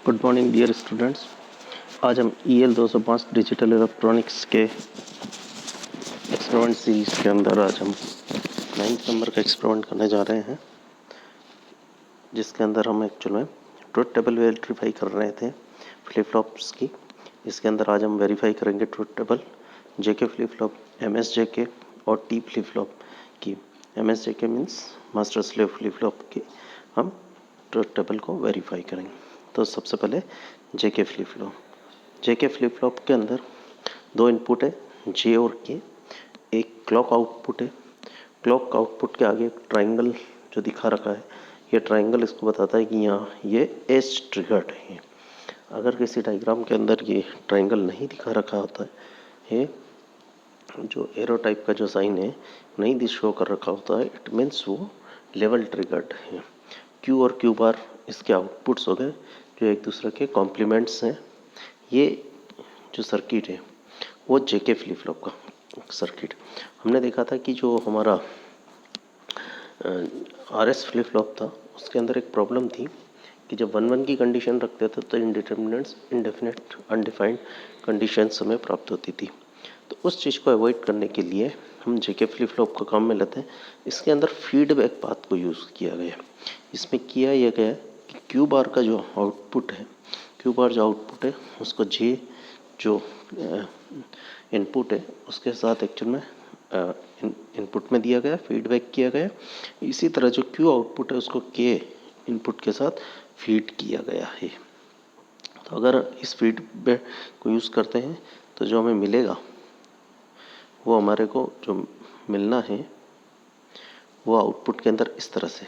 Good morning dear students. आज हम EL 205 digital electronics के एक्सपेरिमेंट सीरीज के अंदर आज हम 9th नंबर का एक्सपेरिमेंट करने जा रहे हैं, जिसके अंदर हम एक्चुअल में ट्रुथ टेबल वेरीफाई कर रहे थे फ्लिप फ्लॉप्स की। इसके अंदर आज हम वेरीफाई करेंगे truth table JK flip flop, MSJK और T फ्लिप फ्लॉप की। MSJK means master slave flip flop की हम ट्रुथ टेबल को वेरीफाई करेंगे। तो सबसे पहले JK flip flop. JK flip flop के अंदर दो इनपुट है, J और K। एक क्लॉक आउटपुट है। क्लॉक आउटपुट के आगे एक ट्राइंगल जो दिखा रखा है, ये ट्राइंगल इसको बताता है कि यहाँ ये एज ट्रिगर्ड है। अगर किसी डायग्राम के अंदर ये ट्राइंगल नहीं दिखा रखा होता है, ये जो एरो टाइप का जो साइन है नहीं शो कर रखा होता है, इट मीन्स वो लेवल ट्रिगर्ड है। Q और Q बार इसके आउटपुट्स हो गए, जो एक दूसरे के कॉम्प्लीमेंट्स हैं। ये जो सर्किट है वो JK फ्लिप फ्लॉप का सर्किट। हमने देखा था कि जो हमारा RS फ्लिप फ्लॉप था उसके अंदर एक प्रॉब्लम थी कि जब 1-1 की कंडीशन रखते थे तो इनडिटर्मिनेट्स, इनडेफिनेट, अनडिफाइंड कंडीशंस हमें प्राप्त होती थी। तो उस चीज़ को अवॉइड करने के लिए हम JK फ्लिप फ्लॉप को काम में लेते हैं। इसके अंदर फीडबैक पाथ को यूज़ किया गया। इसमें किया यह गया कि Q बार का जो आउटपुट है, Q बार जो आउटपुट है उसको J जो इनपुट है उसके साथ एक्चुअल में इनपुट में दिया गया, फीडबैक किया गया। इसी तरह जो Q आउटपुट है उसको K इनपुट के साथ फीड किया गया है। तो अगर इस फीडबैक को यूज़ करते हैं तो जो हमें मिलेगा वो हमारे को जो मिलना है वो आउटपुट के अंदर इस तरह से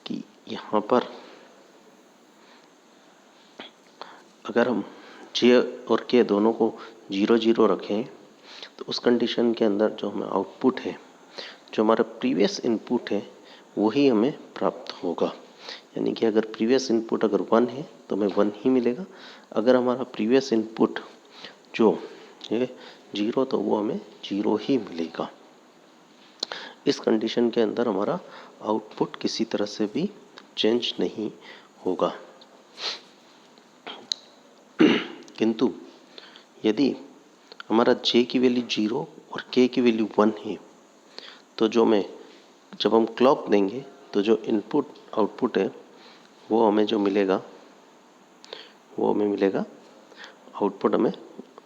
कि यहाँ पर अगर हम J और K दोनों को 0-0 रखें तो उस कंडीशन के अंदर जो हमें आउटपुट है, जो हमारा प्रीवियस इनपुट है, वही हमें प्राप्त होगा। यानी कि अगर प्रीवियस इनपुट अगर 1 है तो हमें 1 ही मिलेगा। अगर हमारा प्रीवियस इनपुट जो है 0 तो वो हमें 0 ही मिलेगा। इस कंडीशन के अंदर हमारा आउटपुट किसी तरह से भी चेंज नहीं होगा। किंतु यदि हमारा J की वैल्यू 0 और K की वैल्यू 1 है तो जब हम क्लॉक देंगे तो जो इनपुट आउटपुट है वो हमें जो मिलेगा आउटपुट हमें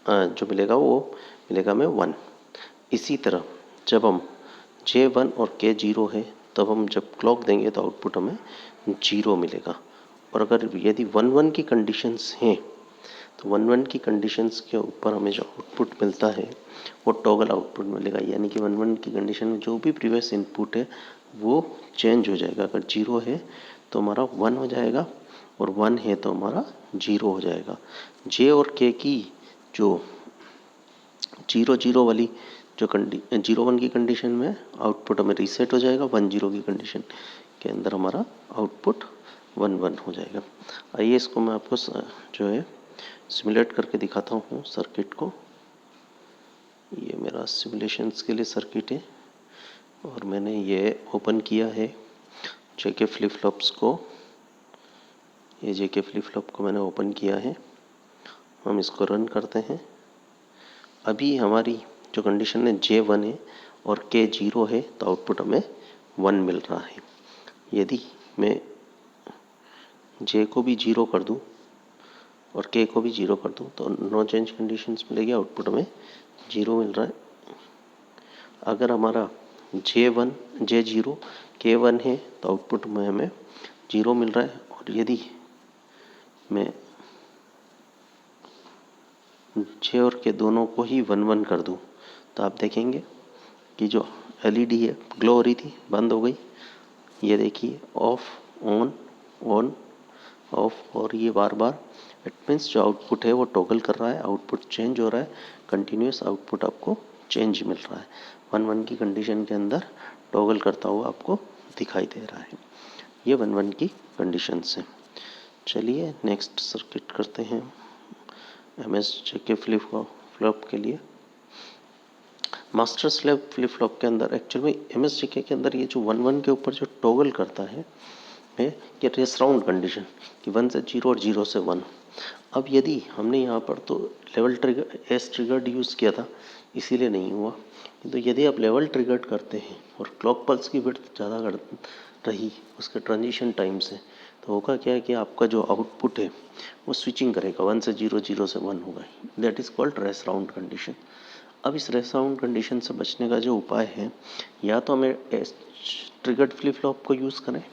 जो मिलेगा वो मिलेगा हमें 1। इसी तरह जब हम J1 और K 0 है तब हम जब क्लॉक देंगे तो आउटपुट हमें 0 मिलेगा। और अगर यदि 1-1 की कंडीशंस हैं तो 1-1 की कंडीशंस के ऊपर हमें जो आउटपुट मिलता है वो टॉगल आउटपुट मिलेगा। यानी कि 1-1 की कंडीशन में जो भी प्रीवियस इनपुट है वो चेंज हो जाएगा। अगर 0 है तो हमारा 1 हो जाएगा और 1 है तो हमारा 0 हो जाएगा। J और K की जो 0-0 वाली जो 0-1 की कंडीशन में आउटपुट हमें रीसेट हो जाएगा, 1-0 की कंडीशन के अंदर हमारा आउटपुट 1-1 हो जाएगा। आइए इसको मैं आपको जो है सिमुलेट करके दिखाता हूँ सर्किट को। ये मेरा सिमुलेशंस के लिए सर्किट है और मैंने ये ओपन किया है JK फ्लिप फ्लॉप्स को। ये JK फ्लिप फ्लॉप को मैंने ओपन किया है। हम इसको रन करते हैं। अभी हमारी जो कंडीशन है J1 है और K 0 है तो आउटपुट हमें 1 मिल रहा है। यदि मैं J को भी 0 कर दूं और K को भी 0 कर दूं तो नो चेंज कंडीशंस मिलेगी, आउटपुट हमें 0 मिल रहा है। अगर हमारा J0 K1 है तो आउटपुट में हमें 0 मिल रहा है। और यदि मैं J और K दोनों को ही 1-1 कर दूं तो आप देखेंगे कि जो LED है ग्लो हो रही थी, बंद हो गई। ये देखिए ऑफ ऑन ऑन ऑफ, और ये बार बार इट मीन्स जो आउटपुट है वो टॉगल कर रहा है, आउटपुट चेंज हो रहा है, कंटिन्यूस आउटपुट आपको चेंज मिल रहा है। 1-1 की कंडीशन के अंदर टॉगल करता हुआ आपको दिखाई दे रहा है। ये 1-1 की कंडीशन से। चलिए नेक्स्ट सर्किट करते हैं MSJK फ्लिप फ्लॉप के लिए। मास्टर स्लेव फ्लिप फ्लॉप के अंदर एक्चुअल में MSJK के अंदर ये जो 1-1 के ऊपर जो टॉगल करता है है कि रेस राउंड कंडीशन कि 1 से 0 और 0 से 1। अब यदि हमने यहाँ पर तो level trigger S triggered use किया था इसीलिए नहीं हुआ, तो यदि आप लेवल ट्रिगर्ड करते हैं और क्लॉक पल्स की विड्थ ज़्यादा रही उसके ट्रांजिशन टाइम से, तो होगा क्या है कि आपका जो आउटपुट है वो स्विचिंग करेगा 1 से 0, 0 से 1 होगा। That is called race round condition. अब इस रेस राउंड कंडीशन से बचने का जो उपाय है, या तो हमें ट्रिगर्ड फ्लिप फ्लॉप को यूज़ करें,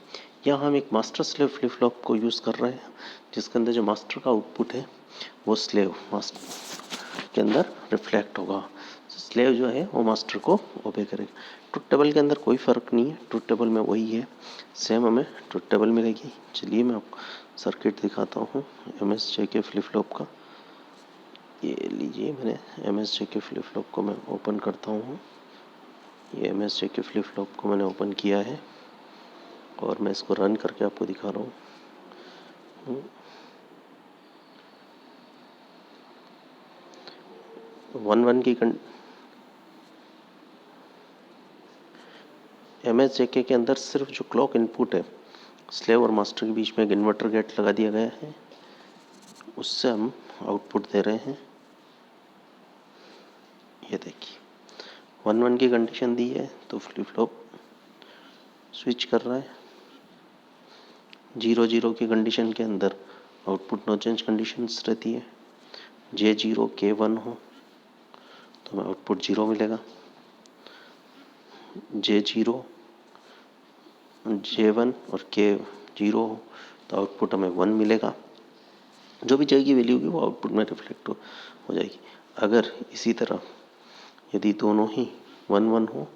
या हम एक मास्टर स्लेव फ्लिप फ्लॉप को यूज़ कर रहे हैं जिसके अंदर जो मास्टर का आउटपुट है वो स्लेव मास्टर के अंदर रिफ्लेक्ट होगा। स्लेव जो है वो मास्टर को ओबे करेगा। ट्रुथ टेबल के अंदर कोई फ़र्क नहीं है, ट्रुथ टेबल में वही है, सेम हमें ट्रुथ टेबल मिलेगी। चलिए मैं आपको सर्किट दिखाता हूँ MSJK फ्लिप फ्लॉप का। ये लीजिए, मैंने MSJK फ्लिप फ्लॉप को मैं ओपन करता हूँ। ये MSJK फ्लिप फ्लॉप को मैंने ओपन किया है और मैं इसको रन करके आपको दिखा रहा हूँ। 1 की MSJK के अंदर सिर्फ जो क्लॉक इनपुट है स्लेव और मास्टर के बीच में एक इन्वर्टर गेट लगा दिया गया है, उससे हम आउटपुट दे रहे हैं। ये देखिए 1 की कंडीशन दी है तो फ्लिप फ्लॉप स्विच कर रहा है। 0 की कंडीशन के अंदर आउटपुट नो चेंज कंडीशंस रहती है। J0 K1 हो तो हमें आउटपुट 0 मिलेगा। J0 J1 और K0 हो तो आउटपुट हमें 1 मिलेगा। जो भी J की वैल्यू होगी वो आउटपुट में रिफ्लेक्ट हो जाएगी। अगर इसी तरह यदि दोनों ही 1 1 हो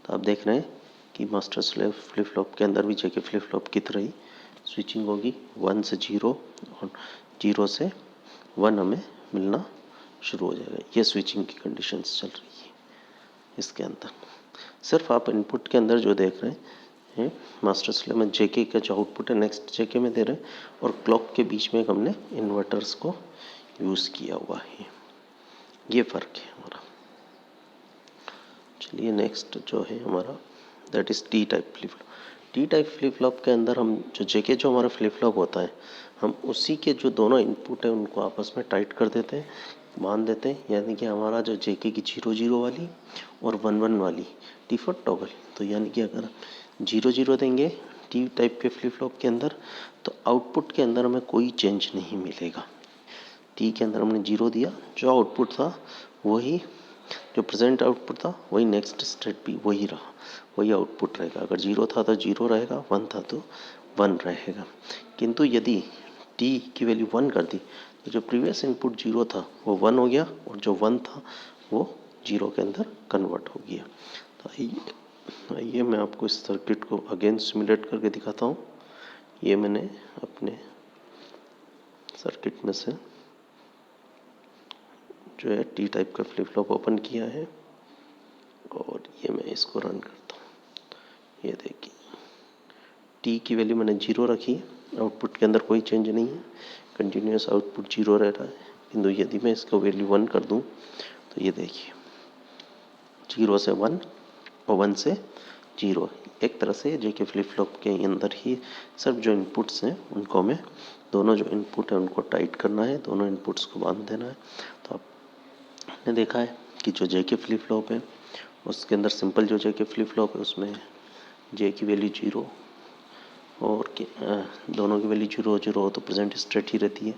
तो आप देख रहे हैं कि मास्टर स्लेव फ्लिप फ्लॉप के अंदर भी JK फ्लिप फ्लॉप की तरह ही स्विचिंग होगी। 1 से 0 और 0 से 1 हमें मिलना शुरू हो जाएगा। ये स्विचिंग की कंडीशंस चल रही है इसके अंदर। सिर्फ आप इनपुट के अंदर जो देख रहे हैं मास्टर स्लेव में JK का जो आउटपुट है नेक्स्ट JK में दे रहे हैं, और क्लॉक के बीच में हमने इन्वर्टर्स को यूज़ किया हुआ है। ये फ़र्क है हमारा। चलिए नेक्स्ट जो है हमारा that is T type flip flop. T type flip flop के अंदर हम जो JK जो हमारा फ्लिप फ्लॉप होता है, हम उसी के जो दोनों इनपुट हैं उनको आपस में टाइट कर देते हैं, मान देते हैं। यानी कि हमारा जो JK की 0 0 वाली और 1 1 वाली डिफ़ॉल्ट टॉगल, तो यानी कि अगर 0 0 देंगे टी टाइप के फ्लिप फ्लॉप के अंदर तो आउटपुट के अंदर हमें कोई चेंज नहीं मिलेगा। टी के अंदर हमने 0 दिया, जो आउटपुट था वही, जो प्रेजेंट आउटपुट था वही नेक्स्ट स्टेट भी वही रहा, वही आउटपुट रहेगा। अगर 0 था तो 0 रहेगा, 1 था तो 1 रहेगा। किंतु यदि टी की वैल्यू 1 कर दी तो जो प्रीवियस इनपुट 0 था वो 1 हो गया और जो 1 था वो 0 के अंदर कन्वर्ट हो गया। तो आइए मैं आपको इस सर्किट को अगेन सिमुलेट करके दिखाता हूँ। ये मैंने अपने सर्किट में से जो है टी टाइप का फ्लिप फ्लॉप ओपन किया है और ये मैं इसको रन करता हूँ। ये देखिए टी की वैल्यू मैंने 0 रखी है, आउटपुट के अंदर कोई चेंज नहीं है, कंटिन्यूस आउटपुट 0 रह रहा है। किंतु यदि मैं इसको वैल्यू 1 कर दूँ तो ये देखिए 0 से 1 और 1 से 0। एक तरह से JK फ्लिप फ्लॉप के अंदर ही सिर्फ जो इनपुट्स हैं उनको हमें, दोनों जो इनपुट है उनको टाइट करना है, दोनों इनपुट्स को बांध देना है। तो आपने देखा है कि जो JK फ्लिप फ्लॉप है उसके अंदर सिंपल जो JK फ्लिप फ्लॉप है उसमें J की वैल्यू 0 और दोनों की वैल्यू 0 0 हो तो प्रेजेंट स्टेट ही रहती है।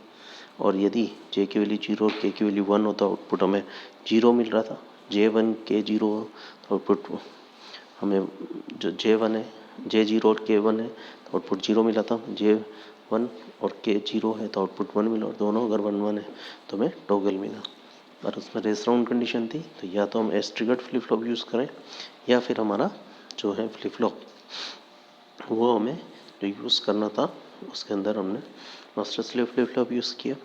और यदि J की वैल्यू 0 और K की वैल्यू 1 हो तो आउटपुट हमें 0 मिल रहा था। J1 K0 हो तो आउटपुट हमें जो J1 है J0 और K1 है तो आउटपुट 0 मिला था। J1 और K0 है तो आउटपुट 1 मिला, और दोनों अगर 1 1 है तो हमें टॉगल मिला। और उसमें रेस राउंड कंडीशन थी, तो या तो हम S triggered flip flop use करें या फिर हमारा जो है फ्लिप फ्लॉप वो हमें जो यूज़ करना था उसके अंदर हमने master slave flip flop use किया,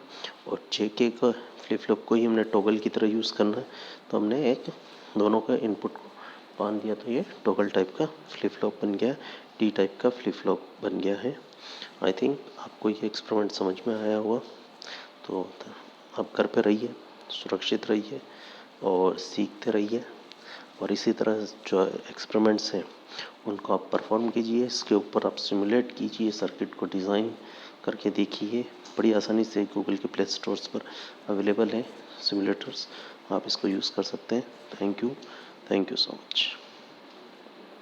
और JK का फ्लिप फ्लॉप को ही हमने टॉगल की तरह यूज़ करना है। तो हमने एक दोनों का इनपुट को बांध दिया तो ये टॉगल टाइप का फ्लिप फ्लॉप बन गया, टी टाइप का फ्लिप फ्लॉप बन गया है। आई थिंक आपको ये एक्सपेरिमेंट समझ में आया होगा। तो आप घर पे रहिए, सुरक्षित रहिए और सीखते रहिए, और इसी तरह जो एक्सपेरिमेंट्स हैं उनको आप परफॉर्म कीजिए। इसके ऊपर आप सिमुलेट कीजिए, सर्किट को डिज़ाइन करके देखिए। बड़ी आसानी से गूगल के प्ले स्टोर्स पर अवेलेबल है सिमुलेटर्स, आप इसको यूज़ कर सकते हैं। Thank you so much.